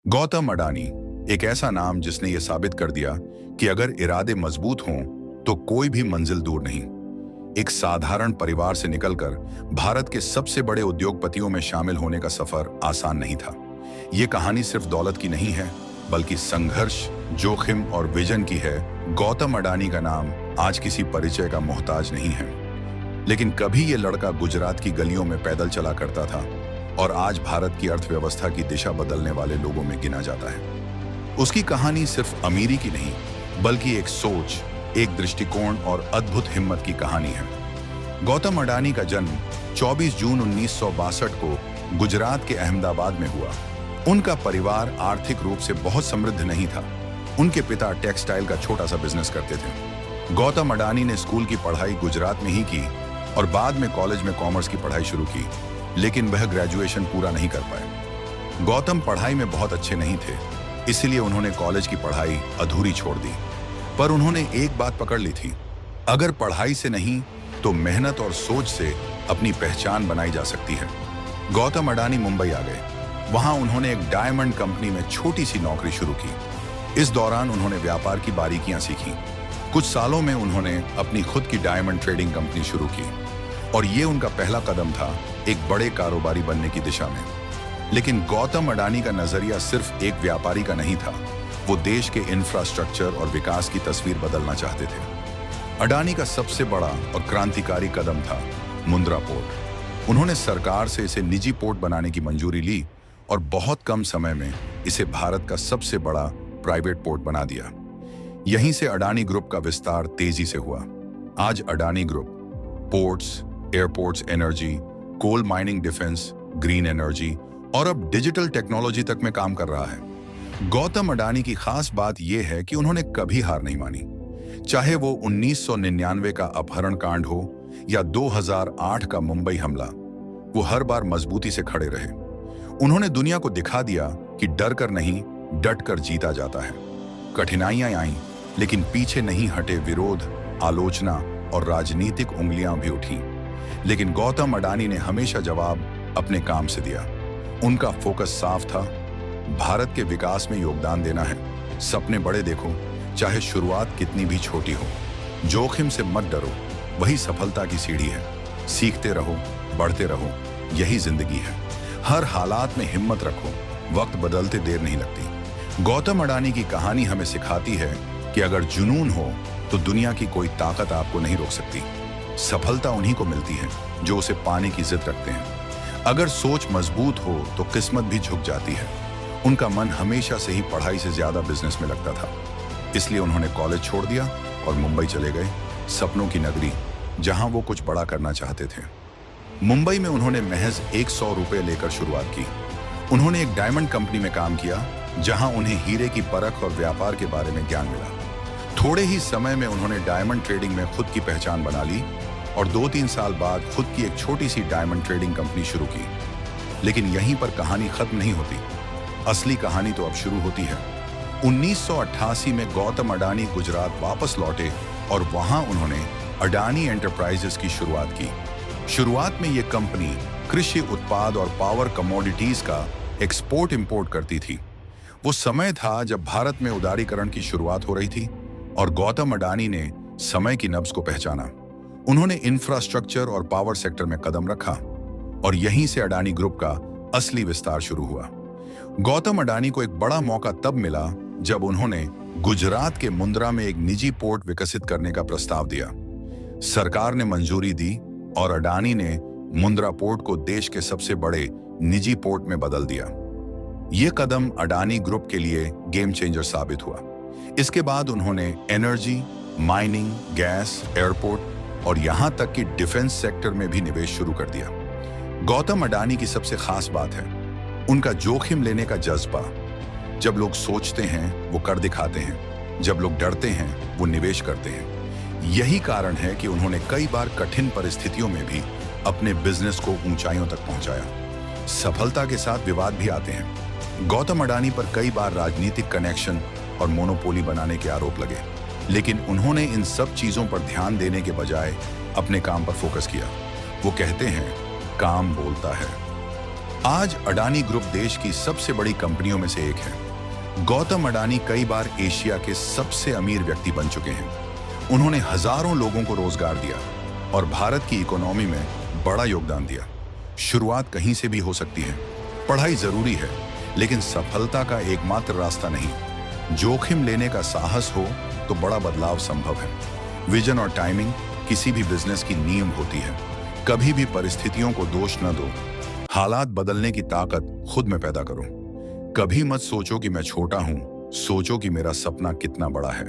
गौतम अडानी एक ऐसा नाम जिसने यह साबित कर दिया कि अगर इरादे मजबूत हों तो कोई भी मंजिल दूर नहीं। एक साधारण परिवार से निकलकर भारत के सबसे बड़े उद्योगपतियों में शामिल होने का सफर आसान नहीं था। ये कहानी सिर्फ दौलत की नहीं है, बल्कि संघर्ष, जोखिम और विजन की है। गौतम अडानी का नाम आज किसी परिचय का मोहताज नहीं है, लेकिन कभी ये लड़का गुजरात की गलियों में पैदल चला करता था और आज भारत की अर्थव्यवस्था की दिशा बदलने वाले लोगों में गिना जाता है। उसकी कहानी सिर्फ अमीरी की नहीं, बल्कि एक सोच, एक दृष्टिकोण और अद्भुत हिम्मत की कहानी है। गौतम अडानी का जन्म 24 जून 1962 को गुजरात के अहमदाबाद में हुआ। उनका परिवार आर्थिक रूप से बहुत समृद्ध नहीं था। उनके पिता टेक्सटाइल का छोटा सा बिजनेस करते थे। गौतम अडानी ने स्कूल की पढ़ाई गुजरात में ही की और बाद में कॉलेज में कॉमर्स की पढ़ाई शुरू की, लेकिन वह ग्रेजुएशन पूरा नहीं कर पाए। गौतम पढ़ाई में बहुत अच्छे नहीं थे, इसलिए उन्होंने कॉलेज की पढ़ाई अधूरी छोड़ दी। पर उन्होंने एक बात पकड़ ली थी, अगर पढ़ाई से नहीं तो मेहनत और सोच से अपनी पहचान बनाई जा सकती है। गौतम अडानी मुंबई आ गए। वहां उन्होंने एक डायमंड कंपनी में छोटी सी नौकरी शुरू की। इस दौरान उन्होंने व्यापार की बारीकियां सीखी। कुछ सालों में उन्होंने अपनी खुद की डायमंड ट्रेडिंग कंपनी शुरू की और ये उनका पहला कदम था एक बड़े कारोबारी बनने की दिशा में। लेकिन गौतम अडानी का नजरिया सिर्फ एक व्यापारी का नहीं था। वो देश के इंफ्रास्ट्रक्चर और विकास की तस्वीर बदलना चाहते थे। अडानी का सबसे बड़ा और क्रांतिकारी कदम था मुंद्रा पोर्ट। उन्होंने सरकार से इसे निजी पोर्ट बनाने की मंजूरी ली और बहुत कम समय में इसे भारत का सबसे बड़ा प्राइवेट पोर्ट बना दिया। यहीं से अडानी ग्रुप का विस्तार तेजी से हुआ। आज Adani group ports, airports, energy, coal mining, defence, green energy और अब डिजिटल टेक्नोलॉजी तक में काम कर रहा है। गौतम अडानी की खास बात यह है कि उन्होंने कभी हार नहीं मानी। चाहे वो 1999 का अपहरण कांड हो या 2008 का मुंबई हमला, वो हर बार मजबूती से खड़े रहे। उन्होंने दुनिया को दिखा दिया कि डर कर नहीं, डट कर जीता जाता है। कठिनाइयां आईं, लेकिन पीछे नहीं हटे। विरोध, आलोचना और राजनीतिक उंगलियां भी उठी, लेकिन गौतम अडानी ने हमेशा जवाब अपने काम से दिया। उनका फोकस साफ था, भारत के विकास में योगदान देना है। सपने बड़े देखो, चाहे शुरुआत कितनी भी छोटी हो। जोखिम से मत डरो, वही सफलता की सीढ़ी है। सीखते रहो, बढ़ते रहो, यही जिंदगी है। हर हालात में हिम्मत रखो, वक्त बदलते देर नहीं लगती। गौतम अडानी की कहानी हमें सिखाती है कि अगर जुनून हो तो दुनिया की कोई ताकत आपको नहीं रोक सकती। सफलता उन्हीं को मिलती है जो उसे पाने की जिद रखते हैं। अगर सोच मजबूत हो तो किस्मत भी झुक जाती है। उनका मन हमेशा से ही पढ़ाई से ज्यादा बिजनेस में लगता था, इसलिए उन्होंने कॉलेज छोड़ दिया और मुंबई चले गए, सपनों की नगरी, जहां वो कुछ बड़ा करना चाहते थे। मुंबई में उन्होंने महज 100 रुपए लेकर शुरुआत की। उन्होंने एक डायमंड कंपनी में काम किया, जहां उन्हें हीरे की परख और व्यापार के बारे में ज्ञान मिला। थोड़े ही समय में उन्होंने डायमंड ट्रेडिंग में खुद की पहचान बना ली और 2-3 साल बाद खुद की एक छोटी सी डायमंड ट्रेडिंग कंपनी शुरू की। लेकिन यहीं पर कहानी खत्म नहीं होती। असली कहानी तो अब शुरू होती है। 1988 में गौतम अडानी गुजरात वापस लौटे और वहां उन्होंने अडानी एंटरप्राइजेस की शुरुआत की। शुरुआत में यह कंपनी कृषि उत्पाद और पावर कमोडिटीज का एक्सपोर्ट इंपोर्ट करती थी। वो समय था जब भारत में उदारीकरण की शुरुआत हो रही थी और गौतम अडानी ने समय की नब्ज को पहचाना। उन्होंने इंफ्रास्ट्रक्चर और पावर सेक्टर में कदम रखा और यहीं से अडानी ग्रुप का असली विस्तार शुरू हुआ। गौतम अडानी को एक बड़ा मौका तब मिला जब उन्होंने गुजरात के मुंद्रा में एक निजी पोर्ट विकसित करने का प्रस्ताव दिया। सरकार ने मंजूरी दी और अडानी ने मुंद्रा पोर्ट को देश के सबसे बड़े निजी पोर्ट में बदल दिया। यह कदम अडानी ग्रुप के लिए गेम चेंजर साबित हुआ। इसके बाद उन्होंने एनर्जी, माइनिंग, गैस, एयरपोर्ट और यहां तक कि डिफेंस सेक्टर में भी निवेश शुरू कर दिया। गौतम अडानी की सबसे खास बात है उनका जोखिम लेने का जज्बा। जब लोग सोचते हैं वो कर दिखाते हैं, जब लोग डरते हैं वो निवेश करते हैं। यही कारण है कि उन्होंने कई बार कठिन परिस्थितियों में भी अपने बिजनेस को ऊंचाइयों तक पहुंचाया। सफलता के साथ विवाद भी आते हैं। गौतम अडानी पर कई बार राजनीतिक कनेक्शन और मोनोपोली बनाने के आरोप लगे, लेकिन उन्होंने इन सब चीजों पर ध्यान देने के बजाय अपने काम पर फोकस किया। वो कहते हैं, काम बोलता है। आज अडानी ग्रुप देश की सबसे बड़ी कंपनियों में से एक है। गौतम अडानी कई बार एशिया के सबसे अमीर व्यक्ति बन चुके हैं। उन्होंने हजारों लोगों को रोजगार दिया और भारत की इकोनॉमी में बड़ा योगदान दिया। शुरुआत कहीं से भी हो सकती है। पढ़ाई जरूरी है, लेकिन सफलता का एकमात्र रास्ता नहीं। जोखिम लेने का साहस हो तो बड़ा बदलाव संभव है। विजन और टाइमिंग किसी भी बिजनेस की नींव होती है। कभी भी परिस्थितियों को दोष न दो। हालात बदलने की ताकत खुद में पैदा करो। कभी मत सोचो कि मैं छोटा हूं, सोचो कि मेरा सपना कितना बड़ा है।